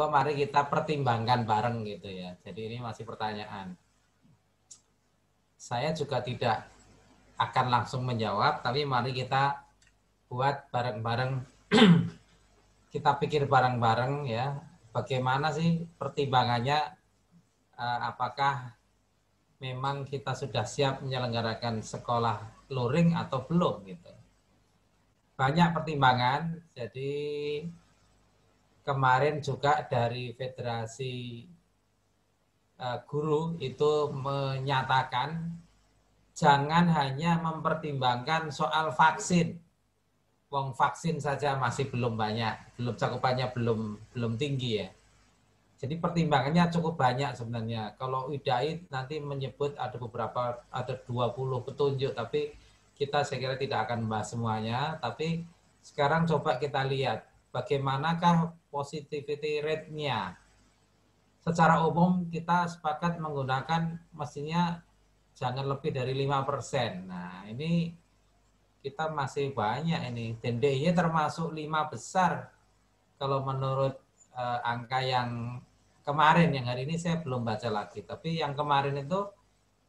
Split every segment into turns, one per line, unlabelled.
monggo mari kita pertimbangkan bareng gitu ya. Jadi ini masih pertanyaan. Saya juga tidak akan langsung menjawab, tapi mari kita buat bareng-bareng, kita pikir bareng-bareng ya, bagaimana sih pertimbangannya, apakah memang kita sudah siap menyelenggarakan sekolah luring atau belum gitu. Banyak pertimbangan, jadi kemarin juga dari Federasi Guru itu menyatakan jangan hanya mempertimbangkan soal vaksin. Wong vaksin saja masih belum banyak, belum cakupannya belum tinggi ya. Jadi pertimbangannya cukup banyak sebenarnya. Kalau IDAI nanti menyebut ada 20 petunjuk, tapi kita saya kira tidak akan membahas semuanya. Tapi sekarang coba kita lihat bagaimanakah positivity rate-nya. Secara umum kita sepakat menggunakan mestinya jangan lebih dari 5%. Nah ini kita masih banyak ini. Dan DIY termasuk 5 besar kalau menurut angka yang kemarin, yang hari ini saya belum baca lagi. Tapi yang kemarin itu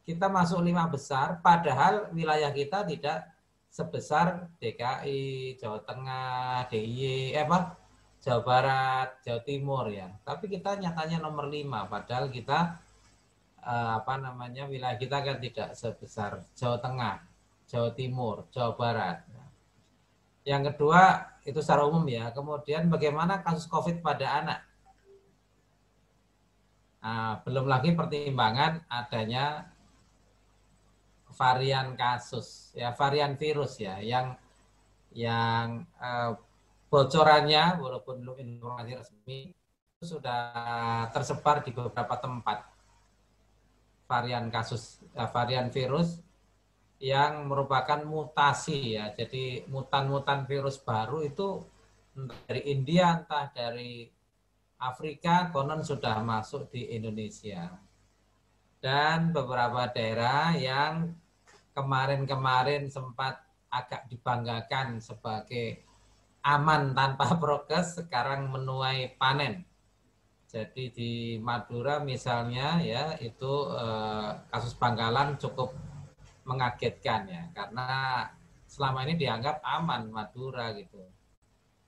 kita masuk 5 besar, padahal wilayah kita tidak sebesar DKI, Jawa Tengah, DIY, Jawa Barat, Jawa Timur ya. Tapi kita nyatanya nomor 5, padahal kita wilayah kita kan tidak sebesar Jawa Tengah, Jawa Timur, Jawa Barat. Yang kedua itu secara umum ya. Kemudian bagaimana kasus COVID pada anak? Nah, belum lagi pertimbangan adanya varian kasus ya, varian virus ya, yang bocorannya walaupun belum informasi resmi itu sudah tersebar di beberapa tempat. Varian kasus varian virus yang merupakan mutasi ya. Jadi mutan-mutan virus baru itu dari India entah dari Afrika konon sudah masuk di Indonesia. Dan beberapa daerah yang kemarin-kemarin sempat agak dibanggakan sebagai aman tanpa prokes sekarang menuai panen. Jadi di Madura misalnya ya itu kasus Bangkalan cukup mengagetkan ya, karena selama ini dianggap aman Madura gitu.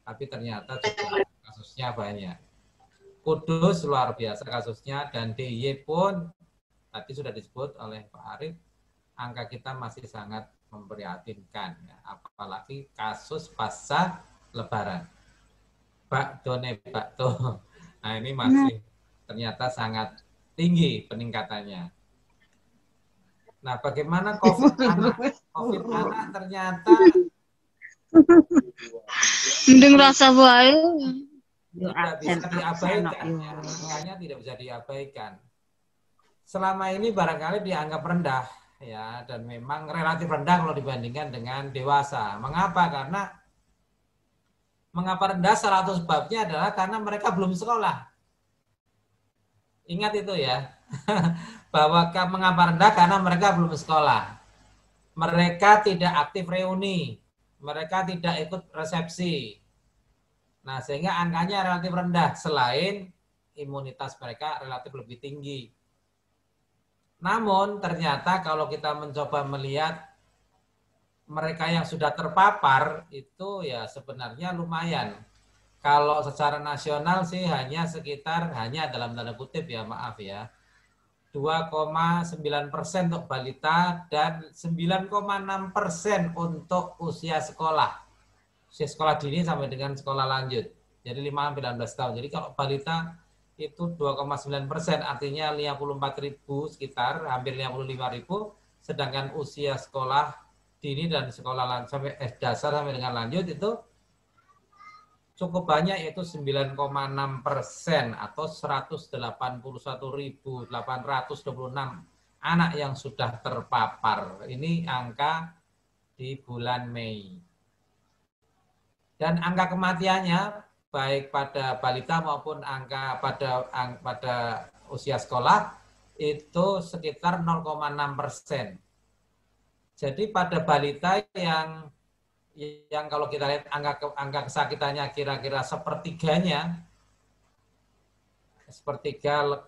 Tapi ternyata juga kasusnya banyak. Kudus luar biasa kasusnya, dan DIY pun tadi sudah disebut oleh Pak Arief, angka kita masih sangat memprihatinkan ya. Apalagi kasus pasca Lebaran. Bakto. Nah ini masih ternyata sangat tinggi peningkatannya. Nah bagaimana COVID anak? COVID anak ternyata
mending rasa baik
tidak bisa diabaikan ya. Angkanya tidak bisa diabaikan. Selama ini barangkali dianggap rendah ya, dan memang relatif rendah kalau dibandingkan dengan dewasa. Mengapa? Karena mengapa rendah salah satu sebabnya adalah karena mereka belum sekolah. Ingat itu ya. Bahwa mengapa rendah karena mereka belum sekolah. Mereka tidak aktif reuni. Mereka tidak ikut resepsi. Nah, sehingga angkanya relatif rendah selain imunitas mereka relatif lebih tinggi. Namun ternyata kalau kita mencoba melihat mereka yang sudah terpapar itu ya sebenarnya lumayan. Kalau secara nasional sih hanya dalam tanda kutip ya, maaf ya, 2,9% untuk balita dan 9,6% untuk usia sekolah. Usia sekolah dini sampai dengan sekolah lanjut. Jadi 5-19 tahun. Jadi kalau balita itu 2,9%, artinya 54.000 sekitar, hampir 55.000. Sedangkan usia sekolah dini dan sekolah sampai dasar sampai dengan lanjut itu cukup banyak, yaitu 9,6% atau 181.826 anak yang sudah terpapar. Ini angka di bulan Mei. Dan angka kematiannya baik pada balita maupun angka pada usia sekolah itu sekitar 0,6%. Jadi pada balita yang kalau kita lihat angka kesakitannya kira-kira sepertiganya sepertiga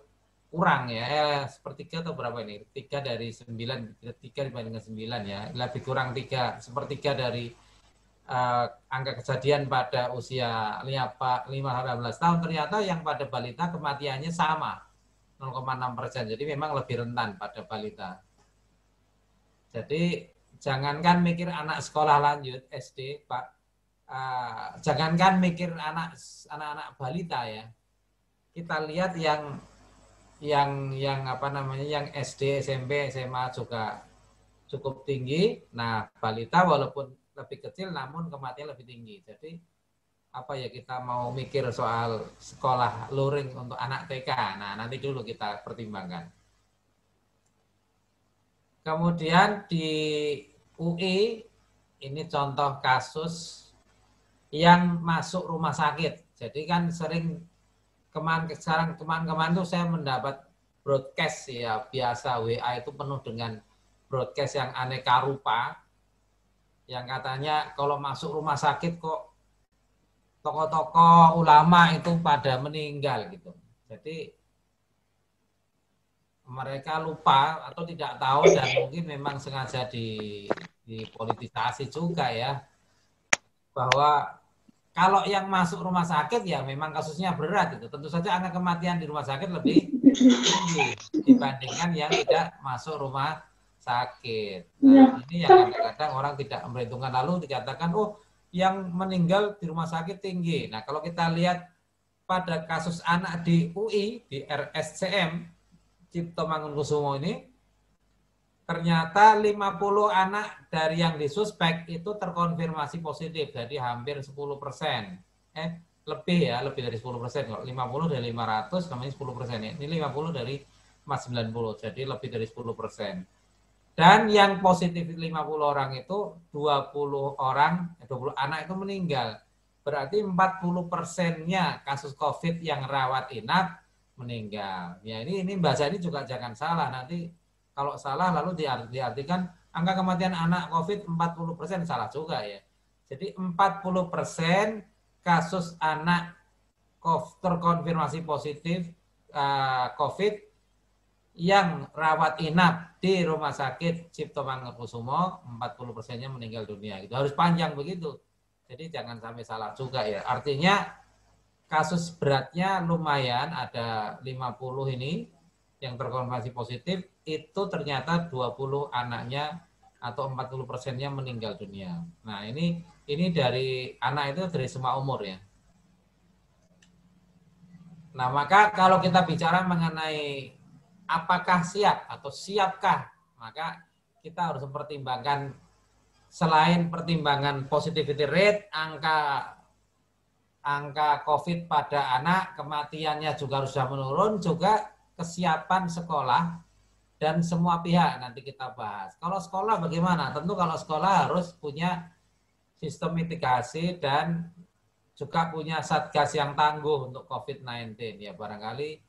kurang ya, sepertiga atau berapa ini? 3 dari 9, 3 dibandingkan 9 ya, lebih kurang 3, sepertiga dari angka kejadian pada usia 5-12 tahun. Ternyata yang pada balita kematiannya sama, 0,6%. Jadi memang lebih rentan pada balita. Jadi jangankan mikir anak sekolah lanjut SD, Pak, jangankan mikir anak-anak balita ya. Kita lihat yang apa namanya, yang SD, SMP, SMA juga cukup tinggi. Nah, balita walaupun lebih kecil namun kematian lebih tinggi. Jadi apa ya, kita mau mikir soal sekolah luring untuk anak TK. Nah, nanti dulu kita pertimbangkan. Kemudian di UI ini contoh kasus yang masuk rumah sakit. Jadi kan sering kemarin tuh saya mendapat broadcast ya, biasa WA itu penuh dengan broadcast yang aneka rupa, yang katanya kalau masuk rumah sakit kok tokoh-tokoh ulama itu pada meninggal gitu. Jadi mereka lupa atau tidak tahu, dan mungkin memang sengaja dipolitisasi juga ya, bahwa kalau yang masuk rumah sakit ya memang kasusnya berat itu. Tentu saja angka kematian di rumah sakit lebih tinggi dibandingkan yang tidak masuk rumah sakit. Nah, ini yang kadang-kadang orang tidak memperhitungkan, lalu dikatakan, oh yang meninggal di rumah sakit tinggi. Nah, kalau kita lihat pada kasus anak di UI, di RSCM, Cipto Mangunkusumo ini, ternyata 50 anak dari yang disuspek itu terkonfirmasi positif, jadi hampir 10%. Lebih ya, lebih dari 10%. Kalau 50 dari 500 namanya 10% ya. Ini 50 dari 90, jadi lebih dari 10%. Dan yang positif 50 orang itu 20 anak itu meninggal. Berarti 40%-nya kasus COVID yang rawat inap meninggal. Ya, ini bahasa ini juga jangan salah. Nanti kalau salah lalu diartikan angka kematian anak COVID 40%, salah juga ya. Jadi 40% kasus anak terkonfirmasi positif COVID yang rawat inap di Rumah Sakit Cipto Mangunkusumo, 40%-nya meninggal dunia. Itu harus panjang begitu. Jadi jangan sampai salah juga ya. Artinya kasus beratnya lumayan, ada 50 ini yang terkonfirmasi positif, itu ternyata 20 anaknya atau 40%-nya meninggal dunia. Nah, ini dari anak itu dari semua umur ya. Nah, maka kalau kita bicara mengenai apakah siap atau siapkah, maka kita harus mempertimbangkan, selain pertimbangan positivity rate, angka COVID pada anak, kematiannya juga harus sudah menurun, juga kesiapan sekolah dan semua pihak nanti kita bahas. Kalau sekolah bagaimana? Tentu kalau sekolah harus punya sistem mitigasi dan juga punya satgas yang tangguh untuk COVID-19. Ya, barangkali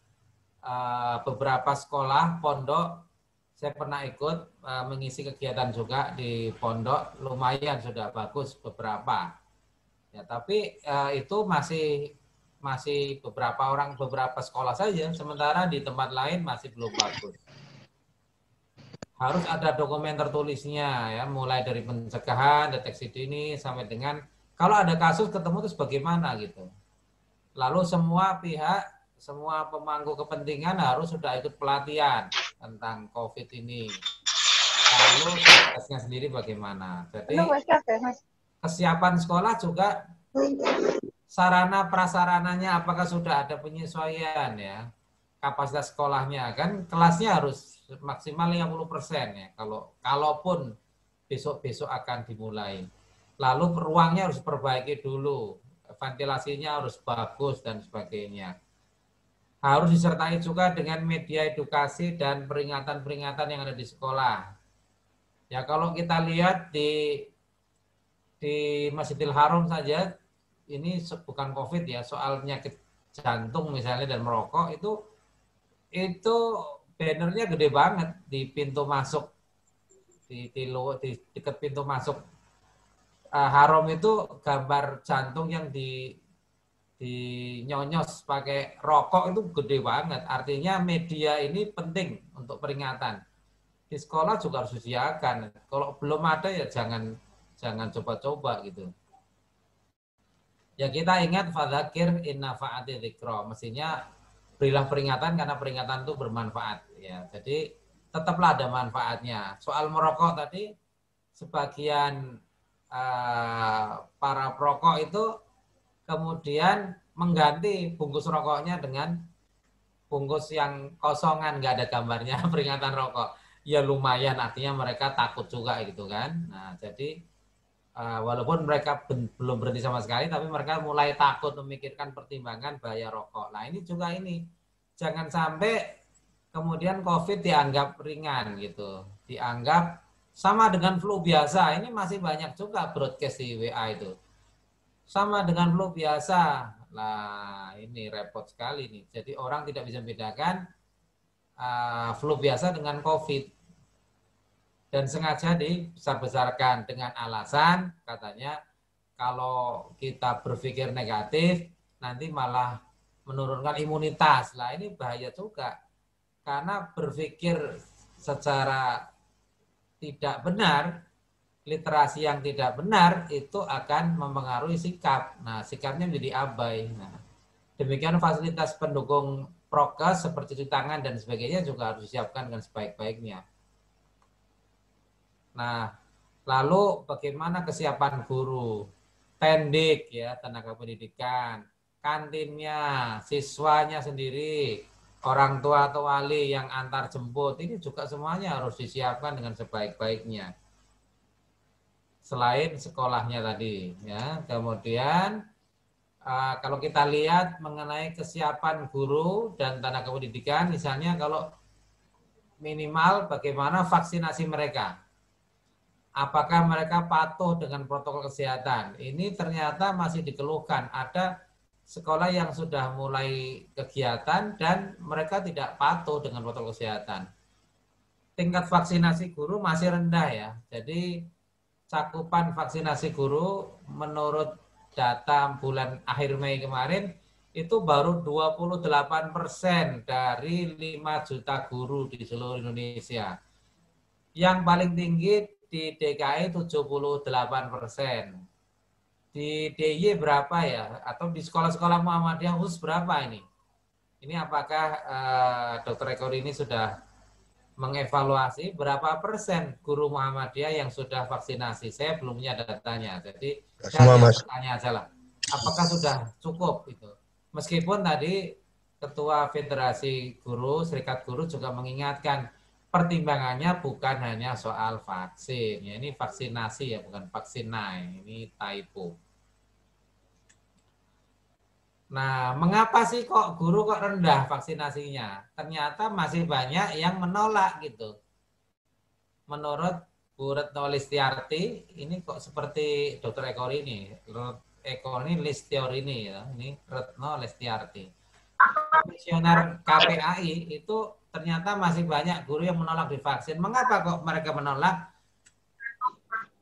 beberapa sekolah, pondok, saya pernah ikut mengisi kegiatan juga di pondok, lumayan sudah bagus beberapa. Ya, tapi itu masih beberapa sekolah saja, sementara di tempat lain masih belum bagus. Harus ada dokumen tertulisnya ya, mulai dari pencegahan, deteksi dini sampai dengan kalau ada kasus ketemu terus bagaimana gitu. Lalu semua pihak, semua pemangku kepentingan harus sudah ikut pelatihan tentang COVID ini. Lalu satgasnya sendiri bagaimana. Jadi kesiapan sekolah juga sarana prasarananya apakah sudah ada penyesuaian ya. Kapasitas sekolahnya kan kelasnya harus maksimal 50% ya. Kalaupun besok-besok akan dimulai. Lalu ruangnya harus perbaiki dulu, ventilasinya harus bagus dan sebagainya. Harus disertai juga dengan media edukasi dan peringatan-peringatan yang ada di sekolah. Ya, kalau kita lihat di Masjidil Haram saja, ini bukan COVID ya, soal penyakit jantung misalnya dan merokok, itu bannernya gede banget di pintu masuk, di dekat pintu masuk Haram itu gambar jantung yang dinyonyos pakai rokok itu gede banget. Artinya media ini penting untuk peringatan. Di sekolah juga harus disediakan. Kalau belum ada ya jangan coba-coba gitu. Ya kita ingat fadzakir in nafa'ati dzikra. Mestinya berilah peringatan karena peringatan itu bermanfaat ya. Jadi tetaplah ada manfaatnya. Soal merokok tadi sebagian para perokok itu kemudian mengganti bungkus rokoknya dengan bungkus yang kosongan, nggak ada gambarnya peringatan rokok. Ya lumayan, artinya mereka takut juga gitu kan. Nah jadi walaupun mereka belum berhenti sama sekali, tapi mereka mulai takut memikirkan pertimbangan bahaya rokok. Nah ini juga ini, jangan sampai kemudian COVID dianggap ringan gitu, dianggap sama dengan flu biasa. Ini masih banyak juga broadcast di WA itu. Sama dengan flu biasa. Nah, ini repot sekali nih. Jadi orang tidak bisa membedakan flu biasa dengan COVID. Dan sengaja dibesar-besarkan dengan alasan katanya kalau kita berpikir negatif nanti malah menurunkan imunitas. Lah ini bahaya juga. Karena berpikir secara tidak benar, literasi yang tidak benar itu akan mempengaruhi sikap. Nah, sikapnya menjadi abai. Nah, demikian fasilitas pendukung prokes seperti cuci tangan dan sebagainya juga harus disiapkan dengan sebaik-baiknya. Nah, lalu bagaimana kesiapan guru, pendik ya, tenaga pendidikan, kantinnya, siswanya sendiri, orang tua atau wali yang antar jemput, ini juga semuanya harus disiapkan dengan sebaik-baiknya. Selain sekolahnya tadi ya. Kemudian kalau kita lihat mengenai kesiapan guru dan tenaga pendidikan, misalnya kalau minimal bagaimana vaksinasi mereka, apakah mereka patuh dengan protokol kesehatan. Ini ternyata masih dikeluhkan, ada sekolah yang sudah mulai kegiatan dan mereka tidak patuh dengan protokol kesehatan. Tingkat vaksinasi guru masih rendah ya, jadi cakupan vaksinasi guru menurut data bulan akhir Mei kemarin itu baru 28% dari 5 juta guru di seluruh Indonesia. Yang paling tinggi di DKI 78%. Di DIY berapa ya? Atau di sekolah-sekolah Muhammadiyah khusus berapa ini? Ini apakah Dr. Eko ini sudah mengevaluasi berapa persen guru Muhammadiyah yang sudah vaksinasi? Saya belum punya datanya, jadi saya tanya aja lah. Apakah sudah cukup itu? Meskipun tadi Ketua Federasi Guru, Serikat Guru juga mengingatkan pertimbangannya bukan hanya soal vaksin, ya ini vaksinasi ya, bukan vaksinai, ini typo. Nah, mengapa sih kok guru kok rendah vaksinasinya? Ternyata masih banyak yang menolak gitu. Menurut Bu Retno Listiarti, ini kok seperti Dr. Eko ini, Listiarti ya, ini Retno Listiarti. Komisioner KPAI itu ternyata masih banyak guru yang menolak divaksin. Mengapa kok mereka menolak?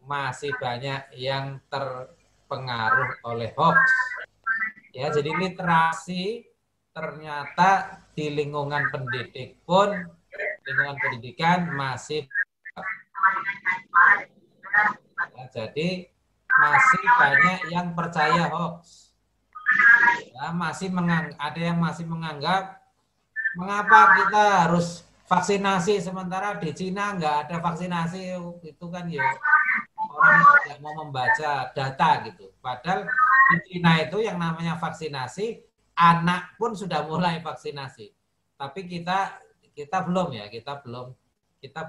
Masih banyak yang terpengaruh oleh hoax. Ya, jadi literasi ternyata di lingkungan pendidik pun, lingkungan pendidikan masih ya, jadi masih banyak yang percaya hoax. Ya, ada yang masih menganggap mengapa kita harus vaksinasi sementara di Cina nggak ada vaksinasi, itu kan ya orang tidak mau membaca data gitu. Padahal di Cina itu yang namanya vaksinasi, anak pun sudah mulai vaksinasi. Tapi kita belum ya, kita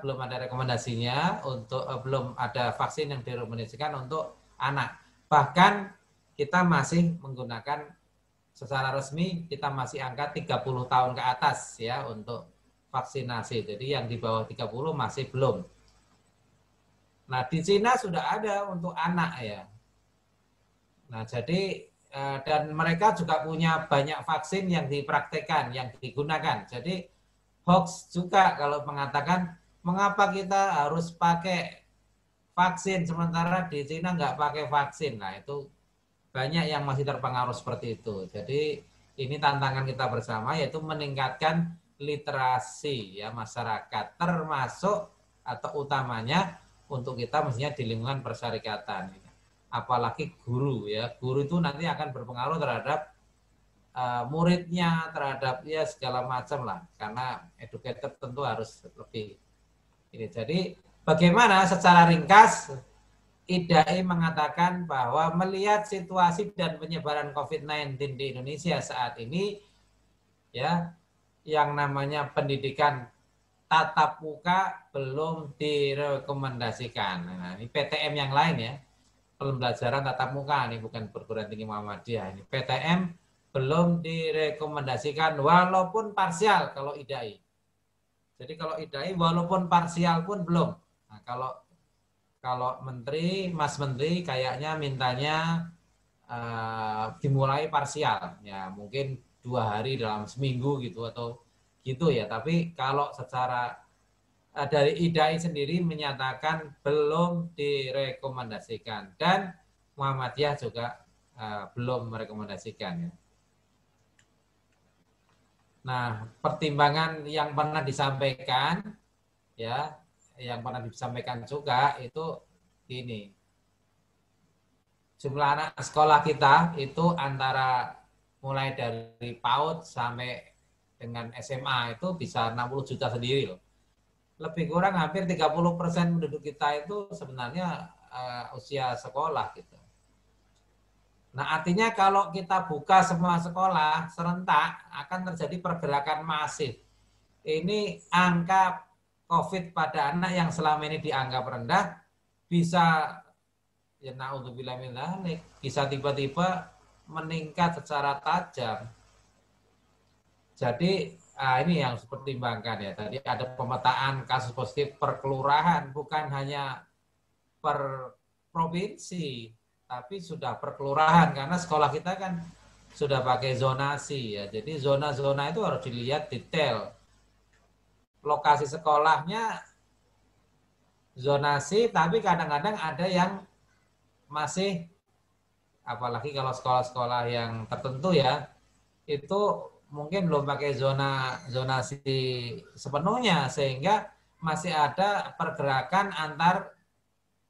belum ada rekomendasinya untuk belum ada vaksin yang direkomendasikan untuk anak. Bahkan kita masih menggunakan secara resmi, kita masih angka 30 tahun ke atas ya untuk vaksinasi. Jadi yang di bawah 30 masih belum. Nah, di Cina sudah ada untuk anak ya. Nah, jadi dan mereka juga punya banyak vaksin yang dipraktekkan, yang digunakan. Jadi hoax juga kalau mengatakan mengapa kita harus pakai vaksin sementara di Cina nggak pakai vaksin. Nah, itu banyak yang masih terpengaruh seperti itu. Jadi ini tantangan kita bersama, yaitu meningkatkan literasi ya masyarakat, termasuk atau utamanya untuk kita mestinya di lingkungan persyarikatan. Apalagi guru ya, guru itu nanti akan berpengaruh terhadap muridnya, terhadap ya segala macam lah, karena educator tentu harus lebih ini. Jadi bagaimana secara ringkas IDAI mengatakan bahwa melihat situasi dan penyebaran COVID-19 di Indonesia saat ini, ya, yang namanya pendidikan tatap muka belum direkomendasikan. Nah, ini PTM yang lain ya, pembelajaran tatap muka, ini bukan perguruan tinggi Muhammadiyah, ini PTM belum direkomendasikan walaupun parsial kalau IDAI. Jadi kalau IDAI walaupun parsial pun belum. Nah, kalau Menteri, Mas Menteri kayaknya mintanya dimulai parsial, ya mungkin 2 hari dalam seminggu gitu atau gitu ya. Tapi kalau secara dari IDAI sendiri menyatakan belum direkomendasikan dan Muhammadiyah juga belum merekomendasikan. Ya. Nah, pertimbangan yang pernah disampaikan, ya, yang pernah disampaikan juga itu ini. Jumlah anak sekolah kita itu antara mulai dari PAUD sampai dengan SMA itu bisa 60 juta sendiri loh. Lebih kurang hampir 30% penduduk kita itu sebenarnya usia sekolah gitu. Nah, artinya kalau kita buka semua sekolah serentak akan terjadi pergerakan masif. Ini angka COVID pada anak yang selama ini dianggap rendah bisa ya naudzubillah min dzalik bisa tiba-tiba meningkat secara tajam. Jadi ini yang harus dipertimbangkan ya. Tadi ada pemetaan kasus positif per kelurahan, bukan hanya per provinsi, tapi sudah per kelurahan karena sekolah kita kan sudah pakai zonasi ya. Jadi zona-zona itu harus dilihat detail. Lokasi sekolahnya zonasi, tapi kadang-kadang ada yang masih, apalagi kalau sekolah-sekolah yang tertentu ya, itu mungkin belum pakai zonasi sepenuhnya, sehingga masih ada pergerakan antar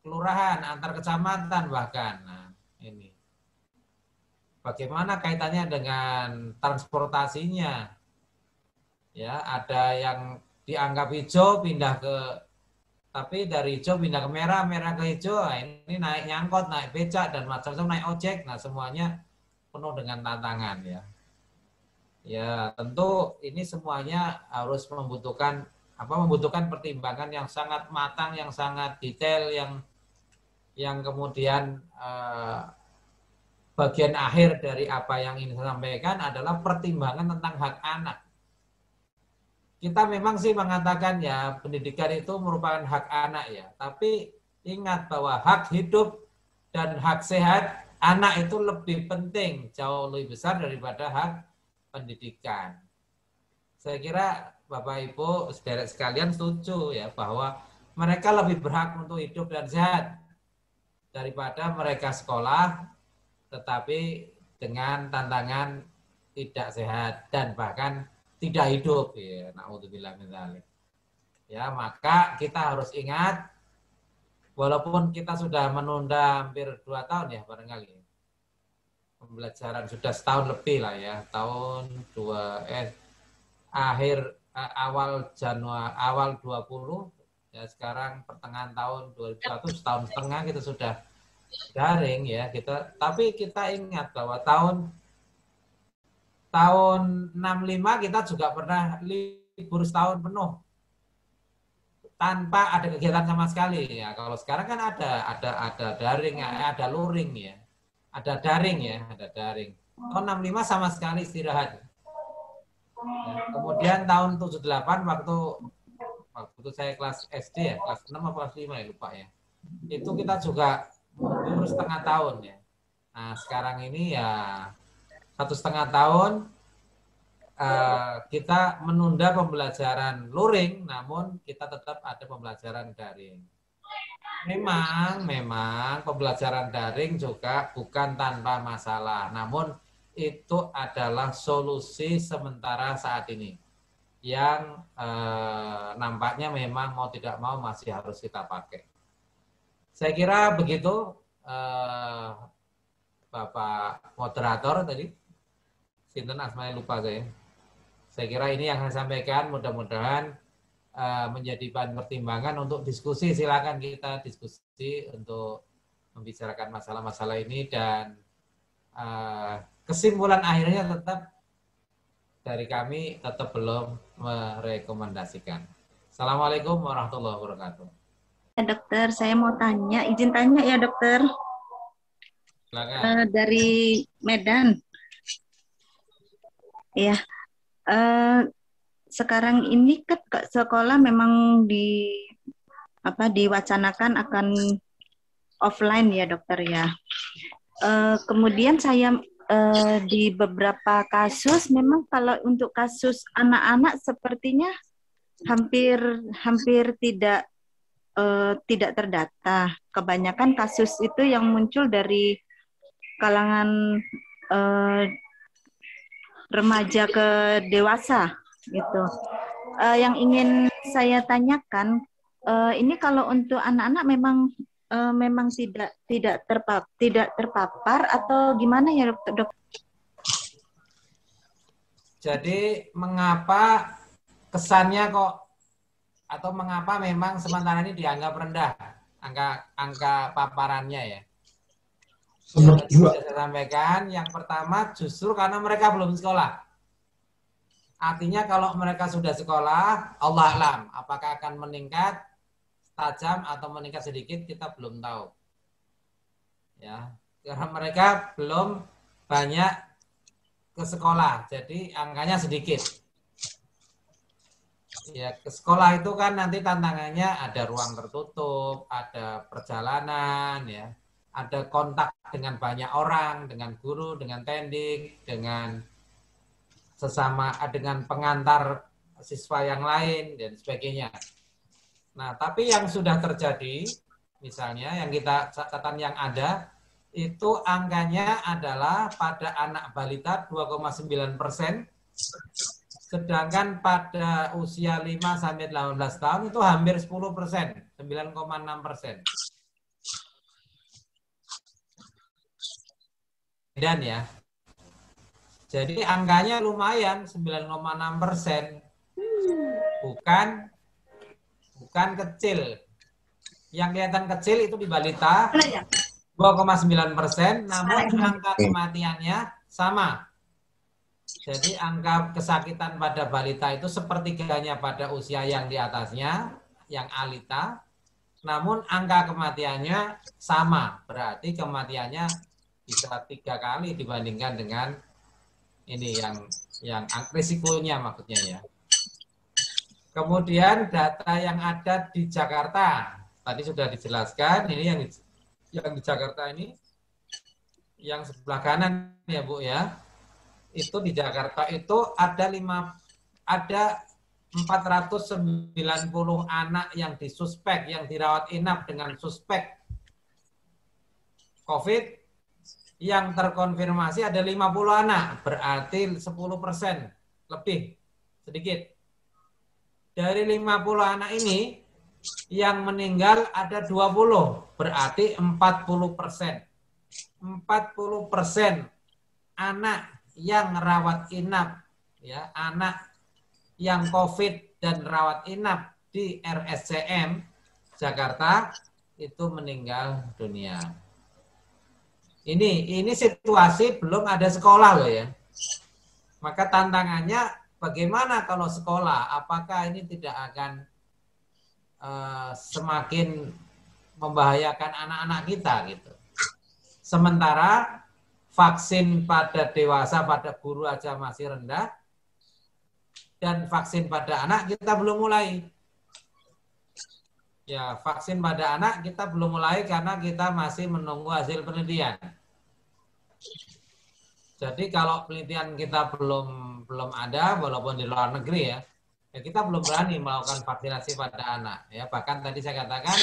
kelurahan, antar kecamatan bahkan. Nah, ini. Bagaimana kaitannya dengan transportasinya? Ya, ada yang dianggap hijau pindah ke, tapi dari hijau pindah ke merah, merah ke hijau, nah ini naik nyangkot, naik becak, dan macam-macam naik ojek, nah semuanya penuh dengan tantangan ya. Ya tentu ini semuanya harus membutuhkan pertimbangan yang sangat matang, yang sangat detail, yang kemudian bagian akhir dari apa yang ingin saya sampaikan adalah pertimbangan tentang hak anak. Kita memang sih mengatakan ya pendidikan itu merupakan hak anak ya. Tapi ingat bahwa hak hidup dan hak sehat anak itu lebih penting, jauh lebih besar daripada hak pendidikan. Saya kira Bapak Ibu saudara sekalian setuju ya bahwa mereka lebih berhak untuk hidup dan sehat daripada mereka sekolah tetapi dengan tantangan tidak sehat dan bahkan tidak hidup ya, naudzubillah min dzalik. Ya, maka kita harus ingat walaupun kita sudah menunda hampir 2 tahun ya barangkali. Pembelajaran sudah setahun lebih lah ya, awal Januari awal 20 ya, sekarang pertengahan tahun 2021 setahun setengah kita sudah daring ya kita, tapi kita ingat bahwa tahun 65 kita juga pernah libur setahun penuh tanpa ada kegiatan sama sekali ya. Kalau sekarang kan ada daring, ada luring ya, ada daring ya, ada daring. Tahun 65 sama sekali istirahat. Ya, kemudian tahun 78 waktu saya kelas SD ya, kelas 6 atau kelas 5 ya lupa ya. Itu kita juga mundur setengah tahun ya. Nah sekarang ini ya 1,5 tahun kita menunda pembelajaran luring, namun kita tetap ada pembelajaran daring. Memang pembelajaran daring juga bukan tanpa masalah. Namun itu adalah solusi sementara saat ini. Yang nampaknya memang mau tidak mau masih harus kita pakai. Saya kira begitu Bapak moderator tadi. Sinten asmanya lupa saya. Saya kira ini yang saya sampaikan, mudah-mudahan menjadi bahan pertimbangan untuk diskusi. Silakan kita diskusi untuk membicarakan masalah-masalah ini dan kesimpulan akhirnya tetap dari kami tetap belum merekomendasikan. Assalamualaikum warahmatullahi wabarakatuh.
Ya, dokter, saya mau tanya, izin tanya ya dokter.
Silakan.
Dari Medan. Ya, sekarang ini kan sekolah memang diwacanakan akan offline ya dokter ya. Kemudian saya di beberapa kasus memang kalau untuk kasus anak-anak sepertinya hampir tidak terdata. Kebanyakan kasus itu yang muncul dari kalangan remaja ke dewasa gitu. Yang ingin saya tanyakan, ini kalau untuk anak-anak memang tidak terpapar atau gimana ya dok?
Jadi mengapa kesannya kok atau mengapa memang sementara ini dianggap rendah angka paparannya ya? Yang saya sampaikan, yang pertama justru karena mereka belum sekolah. Artinya kalau mereka sudah sekolah, Allah alam, apakah akan meningkat tajam atau meningkat sedikit kita belum tahu. Ya, karena mereka belum banyak ke sekolah, jadi angkanya sedikit. Ya, ke sekolah itu kan nanti tantangannya ada ruang tertutup, ada perjalanan, ya, ada kontak dengan banyak orang, dengan guru, dengan tendik, dengan sesama, dengan pengantar siswa yang lain dan sebagainya. Nah, tapi yang sudah terjadi, misalnya yang kita catatan yang ada, itu angkanya adalah pada anak balita 2,9%, sedangkan pada usia 5-18 tahun itu hampir 10%, 9,6%. Dan ya, jadi angkanya lumayan 9,6%, bukan kecil. Yang kelihatan kecil itu di balita 2,9%, namun angka kematiannya sama. Jadi angka kesakitan pada balita itu sepertiganya pada usia yang di atasnya, yang alita, namun angka kematiannya sama. Berarti kematiannya bisa 3 kali dibandingkan dengan ini yang risikonya maksudnya ya. Kemudian data yang ada di Jakarta tadi sudah dijelaskan. Ini yang di Jakarta ini, yang sebelah kanan ya Bu ya. Itu di Jakarta itu ada 490 anak yang disuspek, yang dirawat inap dengan suspek COVID. Yang terkonfirmasi ada 50 anak, berarti 10% lebih sedikit. Dari 50 anak ini, yang meninggal ada 20, berarti 40%. 40% anak yang rawat inap, ya, anak yang COVID dan rawat inap di RSCM Jakarta itu meninggal dunia. Ini situasi belum ada sekolah loh ya. Maka tantangannya bagaimana kalau sekolah? Apakah ini tidak akan semakin membahayakan anak-anak kita gitu? Sementara vaksin pada dewasa, pada guru aja masih rendah, dan vaksin pada anak kita belum mulai. Ya, vaksin pada anak kita belum mulai karena kita masih menunggu hasil penelitian. Jadi kalau penelitian kita belum ada, walaupun di luar negeri ya, kita belum berani melakukan vaksinasi pada anak. Ya, bahkan tadi saya katakan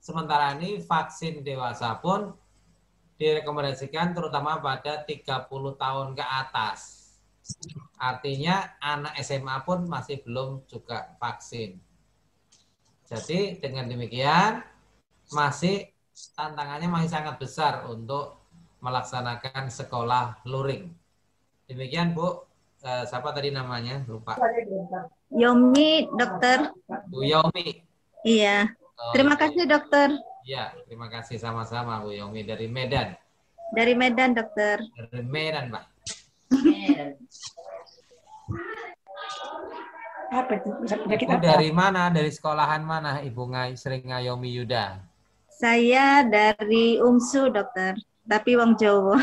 sementara ini vaksin dewasa pun direkomendasikan terutama pada 30 tahun ke atas. Artinya anak SMA pun masih belum juga vaksin. Jadi dengan demikian tantangannya masih sangat besar untuk melaksanakan sekolah luring. Demikian Bu, siapa tadi namanya? Lupa.
Yomi, dokter.
Bu Yomi.
Iya. Terima kasih, dokter.
Ya, terima kasih sama-sama Bu Yomi dari Medan.
Dari Medan, dokter.
Dari Medan, Pak. Ibu dari mana? Dari sekolahan mana? Ibu Sri Ngayomi Yuda.
Saya dari UMSU, dokter. Tapi wong Jawa.